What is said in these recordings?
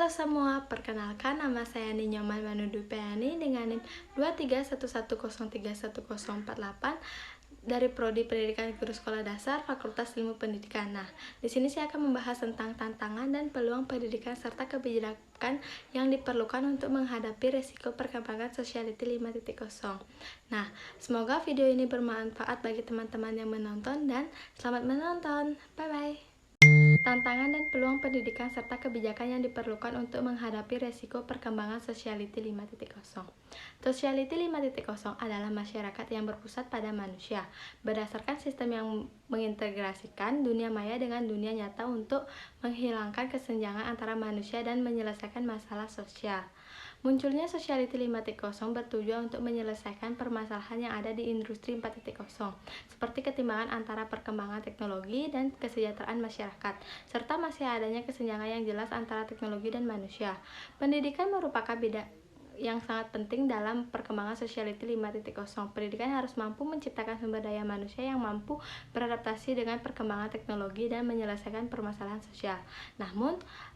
Halo semua, perkenalkan nama saya Ninyoman Manudupeyani dengan NIM 23110311048 dari Prodi Pendidikan Guru Sekolah Dasar Fakultas Ilmu Pendidikan. Nah, di sini saya akan membahas tentang tantangan dan peluang pendidikan serta kebijakan yang diperlukan untuk menghadapi resiko perkembangan Sociality 5.0. Nah, semoga video ini bermanfaat bagi teman-teman yang menonton dan selamat menonton. Bye-bye. Tantangan dan peluang pendidikan serta kebijakan yang diperlukan untuk menghadapi resiko perkembangan Sociality 5.0. Sociality 5.0 adalah masyarakat yang berpusat pada manusia, berdasarkan sistem yang mengintegrasikan dunia maya dengan dunia nyata untuk menghilangkan kesenjangan antara manusia dan menyelesaikan masalah sosial. Munculnya Sociality 5.0 bertujuan untuk menyelesaikan permasalahan yang ada di industri 4.0, seperti ketimbangan antara perkembangan teknologi dan kesejahteraan masyarakat, serta masih adanya kesenjangan yang jelas antara teknologi dan manusia. Pendidikan merupakan bidang yang sangat penting dalam perkembangan Sociality 5.0. Pendidikan harus mampu menciptakan sumber daya manusia yang mampu beradaptasi dengan perkembangan teknologi dan menyelesaikan permasalahan sosial. Namun,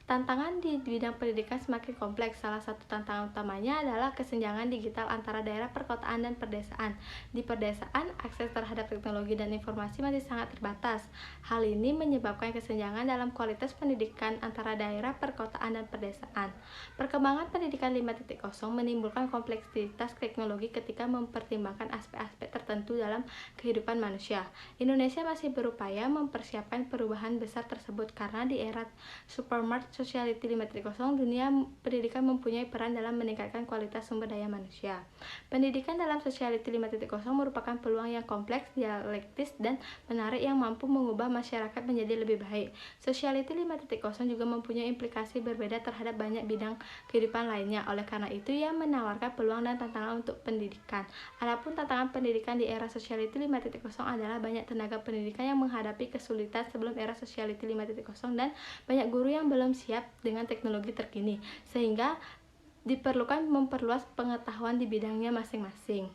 tantangan di bidang pendidikan semakin kompleks. Salah satu tantangan utamanya adalah kesenjangan digital antara daerah perkotaan dan perdesaan. Di perdesaan, akses terhadap teknologi dan informasi masih sangat terbatas. Hal ini menyebabkan kesenjangan dalam kualitas pendidikan antara daerah perkotaan dan perdesaan. Perkembangan pendidikan 5.0 menimbulkan kompleksitas teknologi ketika mempertimbangkan aspek-aspek tertentu dalam kehidupan manusia. Indonesia masih berupaya mempersiapkan perubahan besar tersebut karena di era Supermart Sociality 5.0, dunia pendidikan mempunyai peran dalam meningkatkan kualitas sumber daya manusia. Pendidikan dalam Sociality 5.0 merupakan peluang yang kompleks, dialektis, dan menarik yang mampu mengubah masyarakat menjadi lebih baik. Sociality 5.0 juga mempunyai implikasi berbeda terhadap banyak bidang kehidupan lainnya. Oleh karena itu, ia menawarkan peluang dan tantangan untuk pendidikan. Adapun tantangan pendidikan di era Sociality 5.0 adalah banyak tenaga pendidikan yang menghadapi kesulitan sebelum era Sociality 5.0 dan banyak guru yang belum siap dengan teknologi terkini, sehingga diperlukan memperluas pengetahuan di bidangnya masing-masing.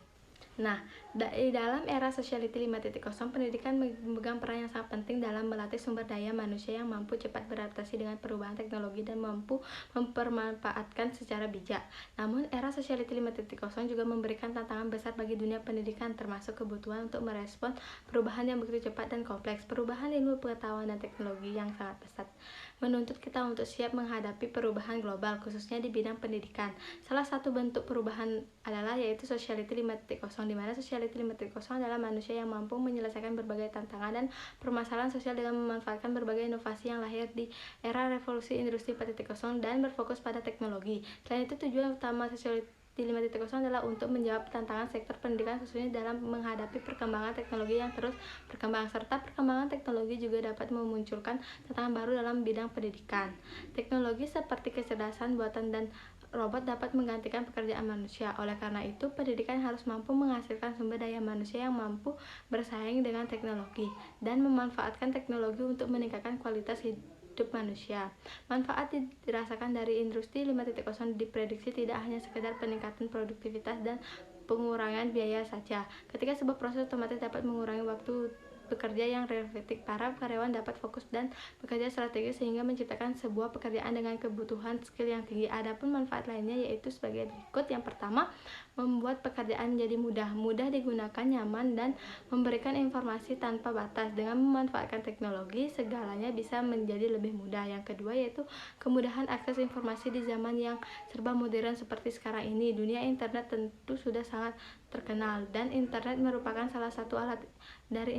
Nah, di dalam era Sociality 5.0, pendidikan memegang peran yang sangat penting dalam melatih sumber daya manusia yang mampu cepat beradaptasi dengan perubahan teknologi dan mampu mempermanfaatkan secara bijak. Namun, era Sociality 5.0 juga memberikan tantangan besar bagi dunia pendidikan, termasuk kebutuhan untuk merespon perubahan yang begitu cepat dan kompleks. Perubahan ilmu pengetahuan dan teknologi yang sangat pesat menuntut kita untuk siap menghadapi perubahan global, khususnya di bidang pendidikan. Salah satu bentuk perubahan adalah yaitu Sociality 5.0, di mana Sociality 5.0 adalah manusia yang mampu menyelesaikan berbagai tantangan dan permasalahan sosial dengan memanfaatkan berbagai inovasi yang lahir di era revolusi industri 4.0 dan berfokus pada teknologi. Selain itu, tujuan utama Sociality 5.0 adalah untuk menjawab tantangan sektor pendidikan, khususnya dalam menghadapi perkembangan teknologi yang terus berkembang, serta perkembangan teknologi juga dapat memunculkan tantangan baru dalam bidang pendidikan. Teknologi seperti kecerdasan buatan dan robot dapat menggantikan pekerjaan manusia. Oleh karena itu, pendidikan harus mampu menghasilkan sumber daya manusia yang mampu bersaing dengan teknologi dan memanfaatkan teknologi untuk meningkatkan kualitas hidup manusia. Manfaat dirasakan dari industri 5.0 diprediksi tidak hanya sekedar peningkatan produktivitas dan pengurangan biaya saja. Ketika sebuah proses otomatis dapat mengurangi waktu bekerja yang repetitif, para karyawan dapat fokus dan bekerja strategis sehingga menciptakan sebuah pekerjaan dengan kebutuhan skill yang tinggi. Adapun manfaat lainnya yaitu sebagai berikut. Yang pertama, membuat pekerjaan menjadi mudah digunakan, nyaman, dan memberikan informasi tanpa batas. Dengan memanfaatkan teknologi, segalanya bisa menjadi lebih mudah. Yang kedua yaitu kemudahan akses informasi di zaman yang serba modern seperti sekarang ini. Dunia internet tentu sudah sangat terkenal, dan internet merupakan salah satu alat dari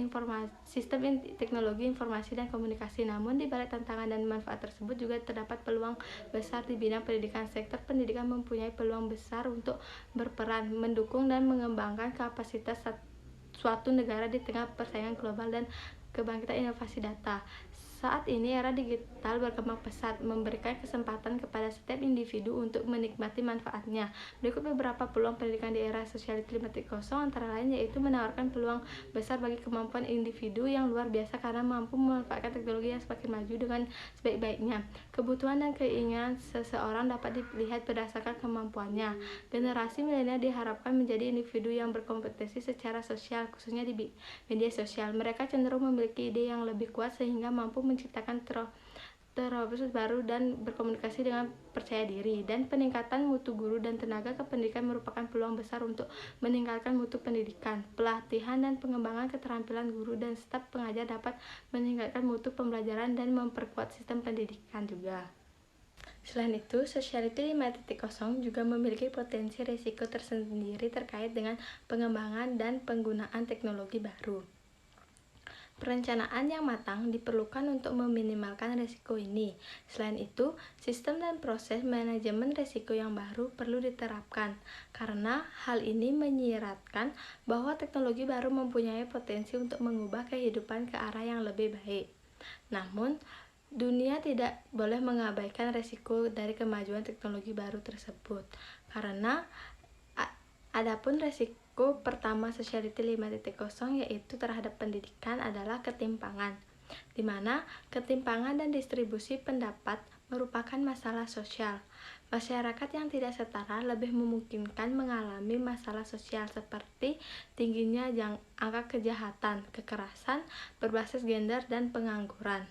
sistem teknologi informasi dan komunikasi. Namun, di balik tantangan dan manfaat tersebut juga terdapat peluang besar di bidang pendidikan. Sektor pendidikan mempunyai peluang besar untuk berperan mendukung dan mengembangkan kapasitas suatu negara di tengah persaingan global dan kebangkitan inovasi data. Saat ini era digital berkembang pesat, memberikan kesempatan kepada setiap individu untuk menikmati manfaatnya. Berikut beberapa peluang pendidikan di era Sociality 5.0, antara lain yaitu menawarkan peluang besar bagi kemampuan individu yang luar biasa karena mampu memanfaatkan teknologi yang semakin maju dengan sebaik-baiknya. Kebutuhan dan keinginan seseorang dapat dilihat berdasarkan kemampuannya. Generasi milenial diharapkan menjadi individu yang berkompetisi secara sosial, khususnya di media sosial. Mereka cenderung memiliki ide yang lebih kuat sehingga mampu menciptakan terobos baru dan berkomunikasi dengan percaya diri, dan peningkatan mutu guru dan tenaga kependidikan merupakan peluang besar untuk meningkatkan mutu pendidikan. Pelatihan dan pengembangan keterampilan guru dan staf pengajar dapat meningkatkan mutu pembelajaran dan memperkuat sistem pendidikan juga. Selain itu, Sociality 5.0 juga memiliki potensi risiko tersendiri terkait dengan pengembangan dan penggunaan teknologi baru. Perencanaan yang matang diperlukan untuk meminimalkan risiko ini. Selain itu, sistem dan proses manajemen risiko yang baru perlu diterapkan, karena hal ini menyiratkan bahwa teknologi baru mempunyai potensi untuk mengubah kehidupan ke arah yang lebih baik. Namun, dunia tidak boleh mengabaikan risiko dari kemajuan teknologi baru tersebut, karena adapun risiko pertama Sociality 5.0 yaitu terhadap pendidikan adalah ketimpangan, di mana ketimpangan dan distribusi pendapat merupakan masalah sosial. Masyarakat yang tidak setara lebih memungkinkan mengalami masalah sosial seperti tingginya angka kejahatan, kekerasan berbasis gender, dan pengangguran.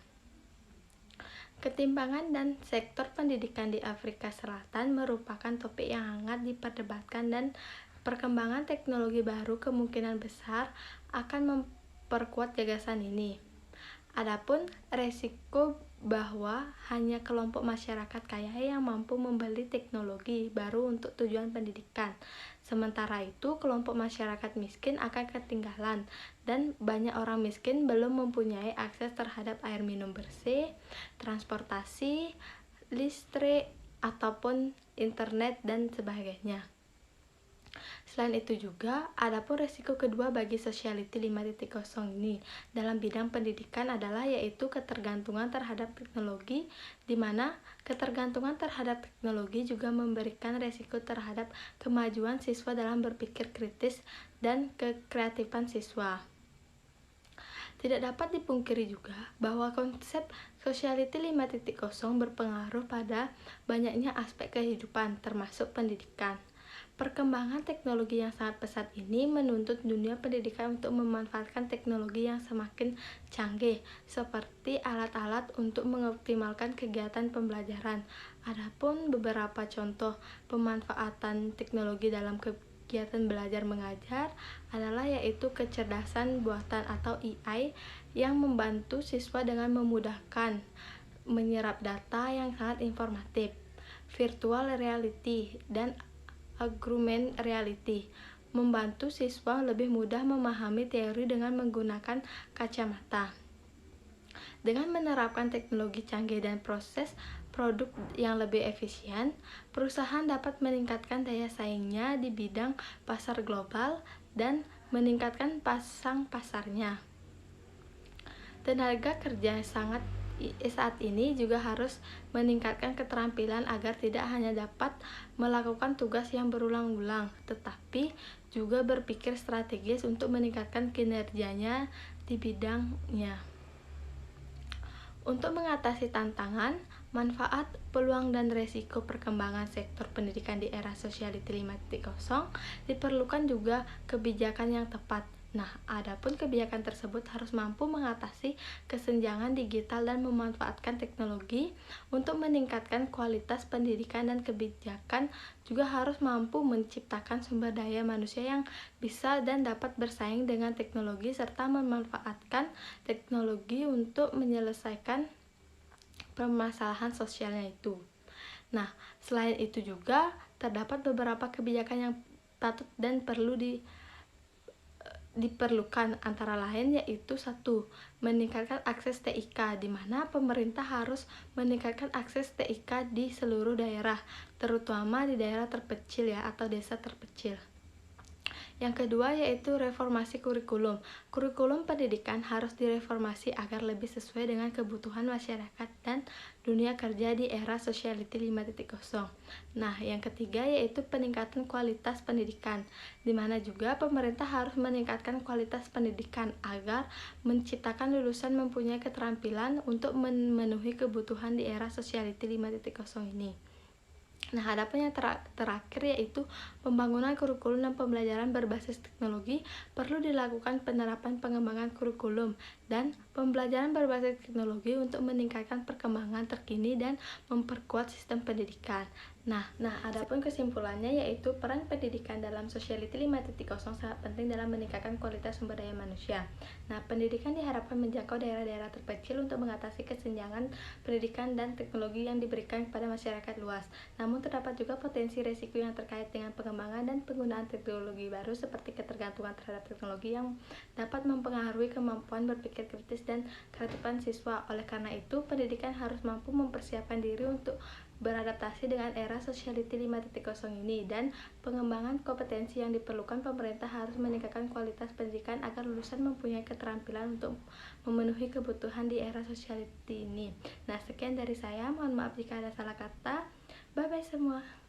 Ketimpangan dan sektor pendidikan di Afrika Selatan merupakan topik yang hangat diperdebatkan, dan perkembangan teknologi baru kemungkinan besar akan memperkuat gagasan ini. Adapun resiko bahwa hanya kelompok masyarakat kaya yang mampu membeli teknologi baru untuk tujuan pendidikan. Sementara itu, kelompok masyarakat miskin akan ketinggalan, dan banyak orang miskin belum mempunyai akses terhadap air minum bersih, transportasi, listrik, ataupun internet, dan sebagainya. Selain itu juga, adapun resiko kedua bagi Sociality 5.0 ini dalam bidang pendidikan adalah yaitu ketergantungan terhadap teknologi, di mana ketergantungan terhadap teknologi juga memberikan resiko terhadap kemajuan siswa dalam berpikir kritis dan kekreatifan siswa. Tidak dapat dipungkiri juga bahwa konsep Sociality 5.0 berpengaruh pada banyaknya aspek kehidupan, termasuk pendidikan. Perkembangan teknologi yang sangat pesat ini menuntut dunia pendidikan untuk memanfaatkan teknologi yang semakin canggih, seperti alat-alat untuk mengoptimalkan kegiatan pembelajaran. Adapun beberapa contoh pemanfaatan teknologi dalam kegiatan belajar mengajar adalah yaitu kecerdasan buatan atau AI yang membantu siswa dengan memudahkan menyerap data yang sangat informatif, virtual reality, dan augmented reality membantu siswa lebih mudah memahami teori dengan menggunakan kacamata. Dengan menerapkan teknologi canggih dan proses produk yang lebih efisien, perusahaan dapat meningkatkan daya saingnya di bidang pasar global dan meningkatkan pasang pasarnya. Tenaga kerja saat ini juga harus meningkatkan keterampilan agar tidak hanya dapat melakukan tugas yang berulang-ulang, tetapi juga berpikir strategis untuk meningkatkan kinerjanya di bidangnya. Untuk mengatasi tantangan, manfaat, peluang, dan resiko perkembangan sektor pendidikan di era Sociality 5.0, diperlukan juga kebijakan yang tepat. Nah, adapun kebijakan tersebut harus mampu mengatasi kesenjangan digital dan memanfaatkan teknologi untuk meningkatkan kualitas pendidikan, dan kebijakan juga harus mampu menciptakan sumber daya manusia yang bisa dan dapat bersaing dengan teknologi, serta memanfaatkan teknologi untuk menyelesaikan permasalahan sosialnya itu. Nah, selain itu juga terdapat beberapa kebijakan yang patut dan perlu diperlukan, antara lain yaitu 1. Meningkatkan akses TIK, di mana pemerintah harus meningkatkan akses TIK di seluruh daerah, terutama di daerah terpencil atau desa terpencil. Yang kedua yaitu reformasi kurikulum. Kurikulum pendidikan harus direformasi agar lebih sesuai dengan kebutuhan masyarakat dan dunia kerja di era Sociality 5.0. Nah, yang ketiga yaitu peningkatan kualitas pendidikan, di mana juga pemerintah harus meningkatkan kualitas pendidikan agar menciptakan lulusan mempunyai keterampilan untuk memenuhi kebutuhan di era Sociality 5.0 ini. Nah, adapun yang terakhir yaitu pembangunan kurikulum dan pembelajaran berbasis teknologi. Perlu dilakukan penerapan pengembangan kurikulum dan pembelajaran berbasis teknologi untuk meningkatkan perkembangan terkini dan memperkuat sistem pendidikan. Nah, adapun kesimpulannya yaitu peran pendidikan dalam Sociality 5.0 sangat penting dalam meningkatkan kualitas sumber daya manusia. Nah, pendidikan diharapkan menjangkau daerah-daerah terpencil untuk mengatasi kesenjangan pendidikan dan teknologi yang diberikan kepada masyarakat luas. Namun terdapat juga potensi resiko yang terkait dengan pengembangan dan penggunaan teknologi baru seperti ketergantungan terhadap teknologi yang dapat mempengaruhi kemampuan berpikir kritis dan kreativitas siswa. Oleh karena itu, pendidikan harus mampu mempersiapkan diri untuk beradaptasi dengan era Sociality 5.0 ini, dan pengembangan kompetensi yang diperlukan. Pemerintah harus meningkatkan kualitas pendidikan agar lulusan mempunyai keterampilan untuk memenuhi kebutuhan di era Sociality ini. Nah, sekian dari saya. Mohon maaf jika ada salah kata. Bye bye semua.